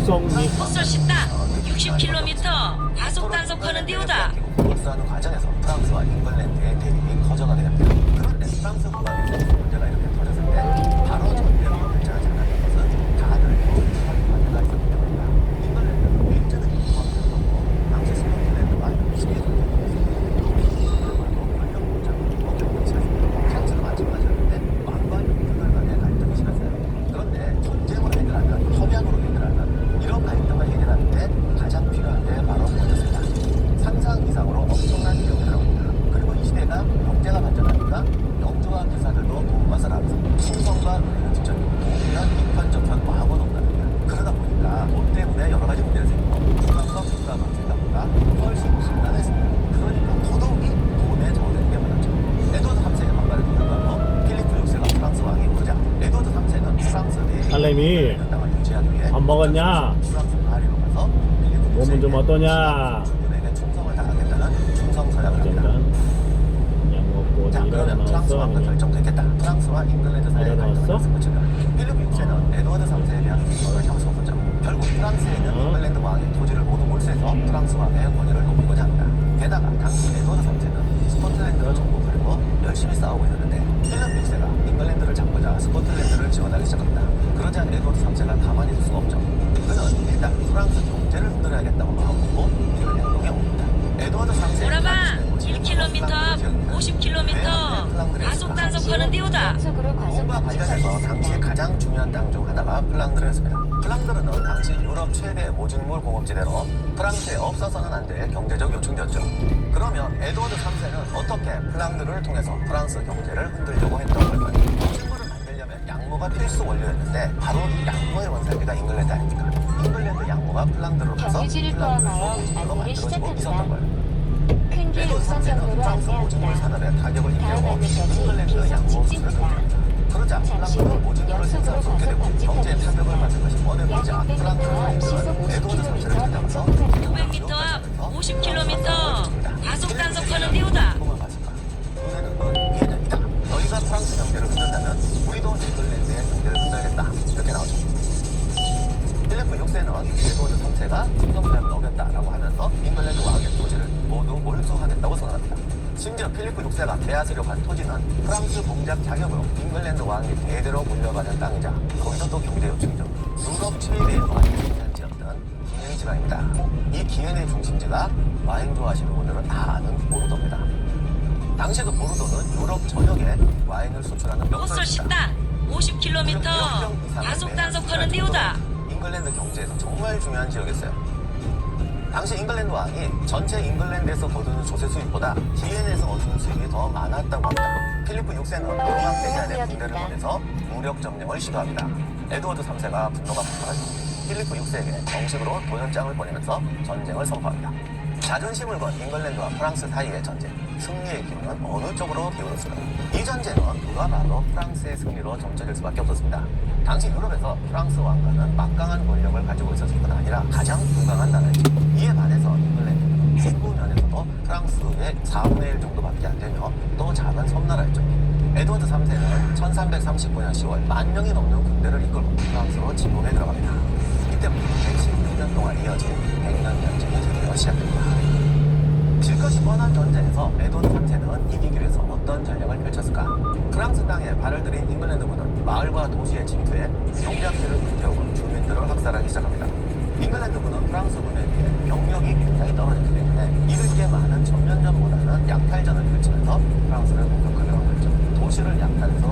육성리 헛설 씻다 60km 과속 단속하는 데오다. 복수하는 과정에서 프랑스와 잉글랜드의 대립이 커져가게 됩니다. 그런데 프랑스 국방에서 문제가 이렇게 터졌을 때 바로 전쟁으로 결정하지 않았던 것은 다들 인식하는 관계가 있었기 때문입니다. 잉글랜드는 밀전을 일으켰고 당시 스코틀랜드와 미국의 찬스가 마찬가지였는데 왕과 영국들 간의 갈등이 심했어요. 그런데 전쟁으로 해결하면 협약으로 해결하면 이런 갈등을 해결하는데 가장 필요한 게 바로 뭐였습니다. 상상 이상으로 엄청난 기록이 들어옵니다. 그리고 이 시대가 경제가 발전하니까 영주와 기사들도 돈맛을 알아서 충성과 의리는 지적이고 동일한 이편저편 과거 농단입니다. 그러다 보니까 돈 때문에 여러 가지 문제를 생기고 국가가 국가가 생각보다 훨씬 심란했습니다. 그러니까 더더욱이 돈에 저어되는 게 많았죠. 에드워드 3세의 반발을 통해서 필리프 6세가 프랑스 왕이 오르자 에드워드 3세는 프랑스 내에 딸내미 밥 먹었냐? 프랑스 파리로 가서 필리프 몸은 좀 6세에게 어떠냐? 중군에게 충성을 다하겠다는 충성 서약을 합니다. 약 먹고 자, 그러면 프랑스 왕도 일어났어. 결정됐겠다. 프랑스와 잉글랜드 사이의 일어났어? 갈등을 끝이다. 필리프 6세는 에드워드 3세에 대한 충성을 잡수었죠. 결국 프랑스에 있는 잉글랜드 왕의 토지를 모두 몰수해서 프랑스 왕의 권위를 높이고자 합니다. 게다가 당시 에드워드 3세는 스코틀랜드를 정복하려고 열심히 싸우고 있었는데 필리프 6세가 잉글랜드를 잡고자 스코틀랜드를 지원하기 시작합니다. 그러자 에드워드 3세가 가만히 있을 수가 없죠. 그는 일단 프랑스 경제를 흔들어야겠다고 마음먹고 이런 행동에 옵니다. 에드워드 3세의 오라방 1km 50km 과속 단속하는 데오다. 과 관련해서 당시 가장 중요한 땅 중 하나가 플랑드르였습니다. 플랑드르는 당시 유럽 최대 모직물 공업지대로 프랑스에 없어서는 안 될 경제적 요충지였죠. 그러면 에드워드 3세는 어떻게 플랑드르를 통해서 프랑스 경제를 흔들려고 했던 걸까요? 모직물을 만들려면 양모가 필수 원료였는데 바로 이 양모의 원산지가 잉글랜드 아닙니까? 잉글랜드 양모가 플랑드르로 가서 경유지를 플랑드르에서 포함하여 모직물로 안내를 만들어지고 시작합니다. 있었던 거예요. 큰 길 에드워드 우선 3세는 경로로 프랑스 모직물 안내합니다. 산업에 타격을 다음 입히려고 안내까지 잉글랜드 계속 양모 수출을 직진입니다. 금지합니다. 그러자 잠시 후 플랑드르는 모직물을 연속으로 생산하게 되고 과속 경제에 방지턱이 타격을 받는 것이 뻔해 약 보이자 600m 플랑드르는 시속 에드워드 3세를 50km 찾아가서 500m 앞 50km 과속 단속하는 데오다. 우리는 예전이다. 너희가 프랑스 경제를 흔든다면 우리도 잉글랜드의 경제를 흔들겠다. 이렇게 나오죠. 필리프 6세는 에드워드 3세가 충성서약을 어겼다라고 하면서 잉글랜드 왕의 토지를 모두 몰수하겠다고 선언합니다. 심지어 필리프 6세가 빼앗으려고 한 토지는 프랑스 공작 자격으로 잉글랜드 왕이 대대로 물려받은 땅이자 거기서 또 경제 요충지죠. 유럽 최대의 와인 생산지였던 기엔 지방입니다. 이 기엔의 중심지가 와인 좋아하시는 분들은 다 아는 보르도입니다. 당시에도 보르도는 유럽 전역에 와인을 수출하는 헛설 명소였습니다. 씻다 50km 과속 단속하는 데오다. 잉글랜드 경제에서 정말 중요한 지역이었어요. 당시 잉글랜드 왕이 전체 잉글랜드에서 거두는 조세 수입보다 기엔에서 얻는 수입이 더 많았다고 합니다. 필리프 6세는 로망 대제안에 군대를 보내서 무력 점령을 시도합니다. 에드워드 3세가 분노가 폭발하죠. 필리프 6세에게 정식으로 도연장을 보내면서 전쟁을 선포합니다. 자존심을 건 잉글랜드와 프랑스 사이의 전쟁, 승리의 기운은 어느 쪽으로 기울었을까요? 이 전쟁은 누가 봐도 프랑스의 승리로 점쳐질 수밖에 없었습니다. 당시 유럽에서 프랑스 왕가는 막강한 권력을 가지고 있었을 뿐 아니라 가장 불강한 나라였죠. 이에 반해서 잉글랜드는 인구 면에서도 프랑스의 4분의 1 정도밖에 안 되며 또 작은 섬나라였죠. 에드워드 3세는 1339년 10월 10,000명이 넘는 군대를 이끌고 프랑스로 침공에 들어갑니다. 이때부터 116년 동안 이어진 100년 전쟁이 드디어 시작됩니다. 질 것이 뻔한 전쟁에서 에드워드 3세는 이기기 위해서 어떤 전략을 펼쳤을까? 프랑스 땅에 발을 들인 잉글랜드군은 마을과 도시에 침투해 농작물을 불태우고 주민들을 학살하기 시작합니다. 잉글랜드군은 프랑스군에 비해 병력이 굉장히 떨어졌기 때문에 이를 게 많은 전면전보다는 약탈전을 펼치면서 프랑스를 공격하려고 했죠. 도시를 약탈해서